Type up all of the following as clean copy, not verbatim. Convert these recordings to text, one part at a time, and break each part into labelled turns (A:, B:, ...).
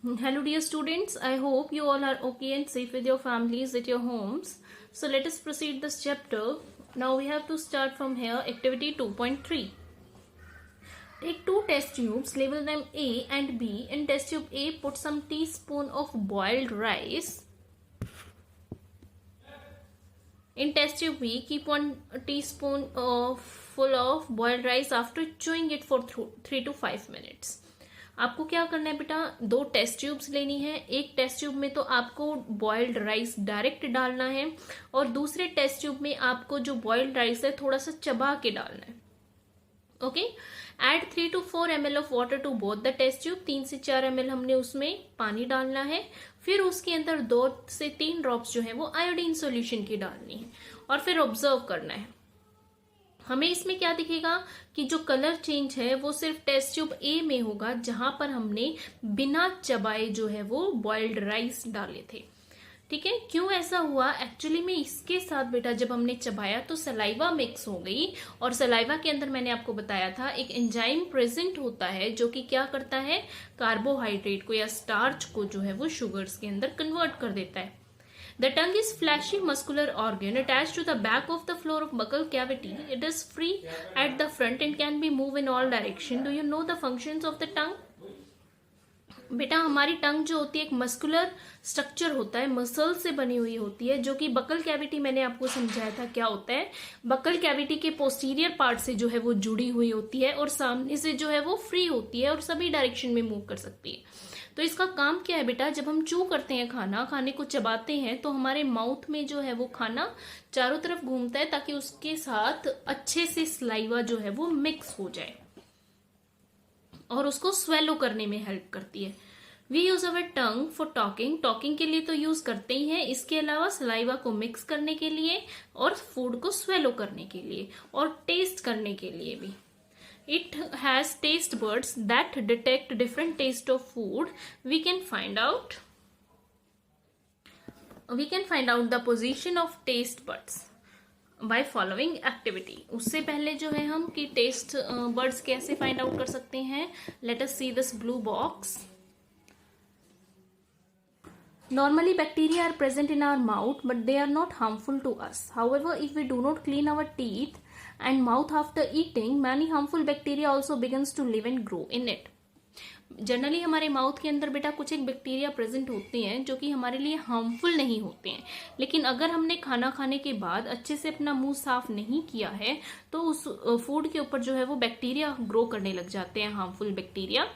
A: Hello, dear students. I hope you all are okay and safe with your families at your homes. So, let us proceed this chapter. Now, we have to start from here. Activity 2.3. Take two test tubes, label them A and B. In test tube A, put some teaspoon of boiled rice. In test tube B, keep 1 teaspoon full of boiled rice after chewing it for 3 to 5 minutes. आपको क्या करना है बेटा, 2 test tubes लेनी है. एक test tube में तो आपको बॉइल्ड राइस डायरेक्ट डालना है और दूसरे टेस्ट ट्यूब में आपको जो बॉइल्ड राइस है थोड़ा सा चबा के डालना है. Okay. Add 3 to 4 ml of water to both the test tube. 3 से 4 ml हमने उसमें पानी डालना है. फिर उसके अंदर 2 से 3 ड्रॉप्स जो है वो आयोडीन सॉल्यूशन की डालनी है और फिर ऑब्जर्व करना है. हमें इसमें क्या दिखेगा कि जो कलर चेंज है वो सिर्फ टेस्ट ट्यूब ए में होगा जहां पर हमने बिना चबाए जो है वो बॉइल्ड राइस डाले थे. ठीक है. क्यों ऐसा हुआ? एक्चुअली में इसके साथ बेटा जब हमने चबाया तो सलाइवा मिक्स हो गई और सलाइवा के अंदर मैंने आपको बताया था एक एंजाइम प्रेजेंट होता है जो कि क्या करता है, कार्बोहाइड्रेट को या स्टार्च को जो है वो शुगर्स के अंदर कन्वर्ट कर देता है. The tongue is fleshy muscular organ attached to the back of the floor of buccal cavity. It is free at the front and can be moved in all direction. Do you know the functions of the tongue? बेटा हमारी टंग जो होती है एक muscular structure होता है, muscle से बनी हुई होती है जो कि बकल कैविटी, मैंने आपको समझाया था क्या होता है. बकल कैविटी के पोस्टीरियर पार्ट से जो है वो जुड़ी हुई होती है और सामने से जो है वो फ्री होती है और सभी डायरेक्शन में मूव कर सकती है. तो इसका काम क्या है बेटा, जब हम चू करते हैं खाने को चबाते हैं तो हमारे माउथ में जो है वो खाना चारों तरफ घूमता है ताकि उसके साथ अच्छे से स्लाइवा जो है वो मिक्स हो जाए और उसको स्वेलो करने में हेल्प करती है. We use our tongue for talking के लिए तो यूज करते ही हैं, इसके अलावा सलाइवा को मिक्स करने के लिए और फूड को स्वेलो करने के लिए और टेस्ट करने के लिए भी. It has taste buds that detect different taste of food. We can find out the position of taste buds by following activity. उससे पहले जो है हम कि taste buds कैसे find out कर सकते हैं. Let us see this blue box. Normally bacteria are present in our mouth but they are not harmful to us. However, if we do not clean our teeth and mouth after eating, many harmful bacteria also begins to live and grow in it. Generally हमारे mouth के अंदर बेटा कुछ एक bacteria present होते हैं जो कि हमारे लिए हार्मफुल नहीं होते हैं, लेकिन अगर हमने खाना खाने के बाद अच्छे से अपना मुंह साफ नहीं किया है तो उस फूड के ऊपर जो है वो बैक्टीरिया ग्रो करने लग जाते हैं, हार्मफुल बैक्टीरिया.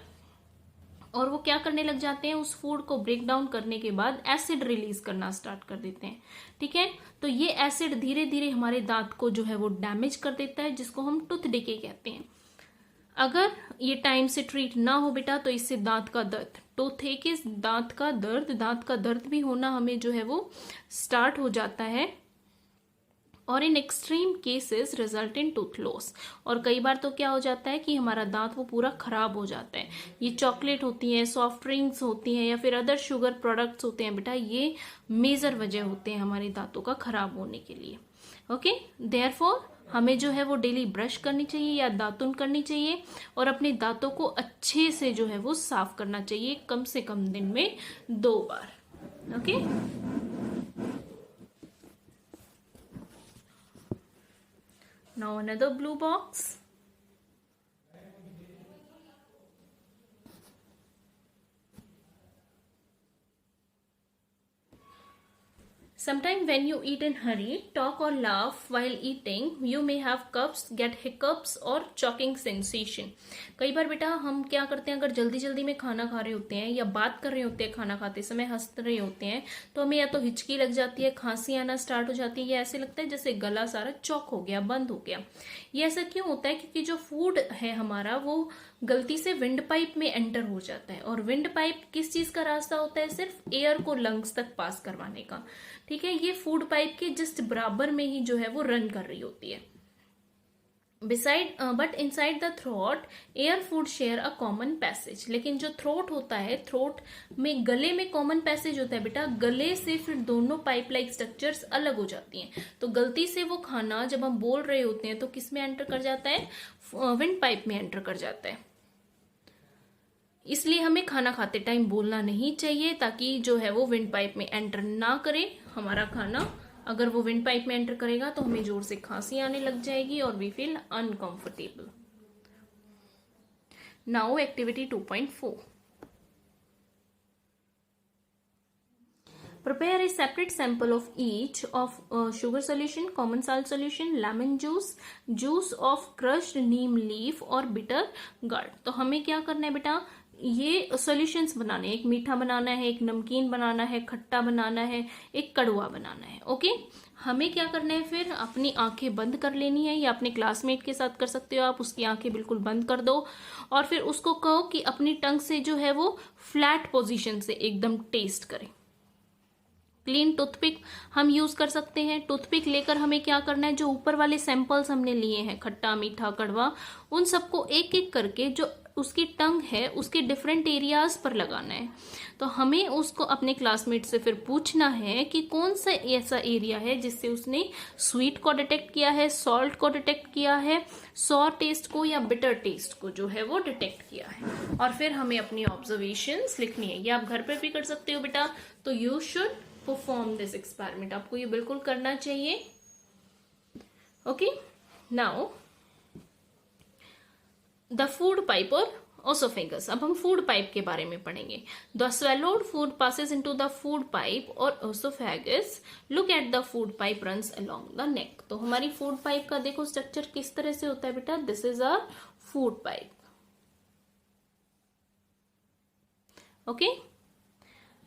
A: और वो क्या करने लग जाते हैं, उस फूड को ब्रेक डाउन करने के बाद एसिड रिलीज करना स्टार्ट कर देते हैं. ठीक है. तो ये एसिड धीरे धीरे हमारे दांत को जो है वो डैमेज कर देता है जिसको हम टूथ डिके कहते हैं. अगर ये टाइम से ट्रीट ना हो बेटा तो इससे दांत का दर्द, टूथेक दांत का दर्द भी होना हमें जो है वो स्टार्ट हो जाता है और in extreme cases result in tooth loss. और कई बार तो क्या हो जाता है कि हमारा दांत वो पूरा खराब हो जाता है. ये चॉकलेट होती है, सॉफ्ट ड्रिंक्स होती हैं या फिर अदर शुगर प्रोडक्ट्स होते हैं बेटा, ये मेजर वजह होते हैं हमारे दांतों का खराब होने के लिए. ओके. देयरफॉर हमें जो है वो डेली ब्रश करनी चाहिए या दातुन करनी चाहिए और अपने दांतों को अच्छे से जो है वो साफ करना चाहिए, कम से कम दिन में 2 बार. Okay. Now another blue box. Sometimes when you eat in hurry, talk or laugh while eating, you may have cups, get hiccups or choking sensation. कई बार बेटा हम क्या करते हैं, अगर जल्दी जल्दी में खाना खा रहे होते हैं या बात कर रहे होते हैं, खाना खाते समय हंस रहे होते हैं तो हमें या तो हिचकी लग जाती है, खांसी आना स्टार्ट हो जाती है या ऐसे लगता है जैसे गला सारा चौक हो गया, बंद हो गया. ये ऐसा क्यों होता है? क्योंकि जो फूड है हमारा वो गलती से विंड पाइप में एंटर हो जाता है और विंड पाइप किस चीज का रास्ता होता है? सिर्फ एयर को लंग्स तक पास करवाने का. ठीक है. ये फूड पाइप के जस्ट बराबर में ही जो है वो रन कर रही होती है. But inside the throat air food share a common passage. लेकिन जो थ्रोट होता है, थ्रोट में गले में कॉमन पैसेज होता है बेटा. गले से फिर दोनों पाइप लाइक स्ट्रक्चर्स अलग हो जाती हैं. तो गलती से वो खाना जब हम बोल रहे होते हैं तो किस में एंटर कर जाता है? विंड पाइप में एंटर कर जाता है. इसलिए हमें खाना खाते टाइम बोलना नहीं चाहिए, ताकि जो है वो विंड पाइप में एंटर ना करे हमारा खाना। अगर वो विंड पाइप में एंटर करेगा तो हमें जोर से खांसी आने लग जाएगी और we feel uncomfortable. Now activity 2.4, prepare a separate sample of each of sugar solution, common salt solution, lemon juice, juice of crushed neem leaf और bitter gourd। तो हमें क्या करना है बेटा, ये सॉल्यूशंस बनाने हैं। एक मीठा बनाना है, एक नमकीन बनाना है, खट्टा बनाना है, एक कड़वा बनाना है। ओके, हमें क्या करना है, फिर अपनी आंखें बंद कर लेनी है, या अपने क्लासमेट के साथ कर सकते हो आप, उसकी आंखें बिल्कुल बंद कर दो और फिर उसको कहो कि अपनी टंग से जो है वो फ्लैट पोजीशन से एकदम टेस्ट करें। क्लीन टूथपिक हम यूज कर सकते हैं। टूथपिक लेकर हमें क्या करना है, जो ऊपर वाले सैंपल्स हमने लिए हैं, खट्टा मीठा कड़वा, उन सबको एक एक करके जो उसकी टंग है उसके डिफरेंट एरियाज पर लगाना है। तो हमें उसको अपने क्लासमेट से फिर पूछना है कि कौन सा ऐसा एरिया है जिससे उसने स्वीट को डिटेक्ट किया है, सॉल्ट को डिटेक्ट किया है, सॉर टेस्ट को या बिटर टेस्ट को जो है वो डिटेक्ट किया है। और फिर हमें अपनी ऑब्जर्वेशंस लिखनी है। ये आप घर पे भी कर सकते हो बेटा। तो you should perform this experiment, आपको ये बिल्कुल करना चाहिए। Okay, now the food pipe और ओसोफेगस। अब हम फूड पाइप के बारे में पढ़ेंगे। The swallowed food passes into the food pipe और oesophagus. Look at the food pipe runs along the neck. तो हमारी फूड पाइप का देखो स्ट्रक्चर किस तरह से होता है बेटा। This is our food pipe. Okay,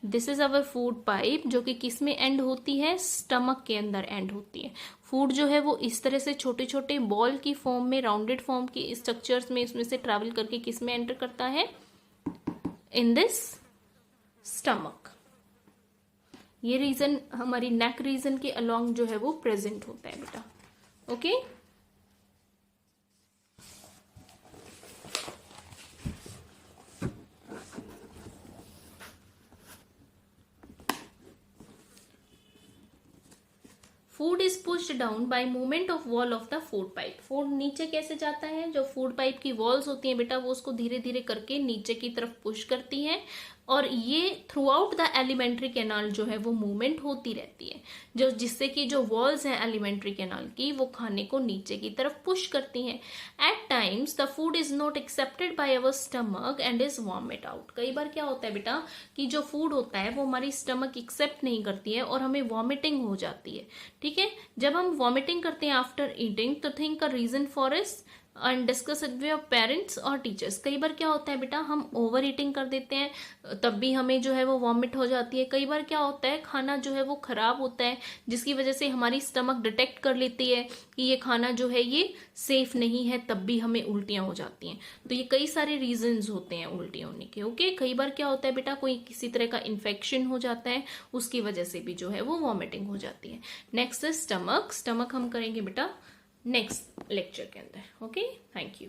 A: this is our food pipe, जो कि किस में एंड होती है, स्टमक के अंदर एंड होती है। फूड जो है वो इस तरह से छोटे छोटे बॉल की फॉर्म में, राउंडेड फॉर्म की स्ट्रक्चर्स में इसमें से ट्रैवल करके किस में एंटर करता है, इन दिस स्टमक। ये रीजन हमारी नेक रीजन के अलोंग जो है वो प्रेजेंट होता है बेटा। Okay, food is pushed down by movement of wall of the food pipe. Food नीचे कैसे जाता है, जो फूड पाइप की वॉल्स होती हैं बेटा वो उसको धीरे धीरे करके नीचे की तरफ पुश करती हैं, और ये through out the alimentary canal जो है वो मूवमेंट होती रहती है, जो जिससे कि जो वॉल्स हैं एलिमेंट्री कैनाल की वो खाने को नीचे की तरफ पुश करती हैं। At times the food is not accepted by our stomach and is vomit out. कई बार क्या होता है बेटा कि जो फूड होता है वो हमारी स्टमक एक्सेप्ट नहीं करती है और हमें वॉमिटिंग हो जाती है। ठीक है, जब हम वॉमिटिंग करते हैं आफ्टर ईटिंग, तो थिंक अ रीजन फॉर इस and discuss it with parents और टीचर्स। कई बार क्या होता है बेटा, हम ओवर ईटिंग कर देते हैं तब भी हमें जो है वो वॉमिट हो जाती है। कई बार क्या होता है, खाना जो है वो खराब होता है जिसकी वजह से हमारी स्टमक डिटेक्ट कर लेती है कि ये खाना जो है ये सेफ नहीं है, तब भी हमें उल्टियां हो जाती हैं। तो ये कई सारे रीजंस होते हैं उल्टी होने के। ओके, कई बार क्या होता है बेटा, कोई किसी तरह का इन्फेक्शन हो जाता है, उसकी वजह से भी जो है वो वॉमिटिंग हो जाती है। नेक्स्ट है स्टमक। स्टमक हम करेंगे बेटा नेक्स्ट लेक्चर के अंदर। Okay, thank you.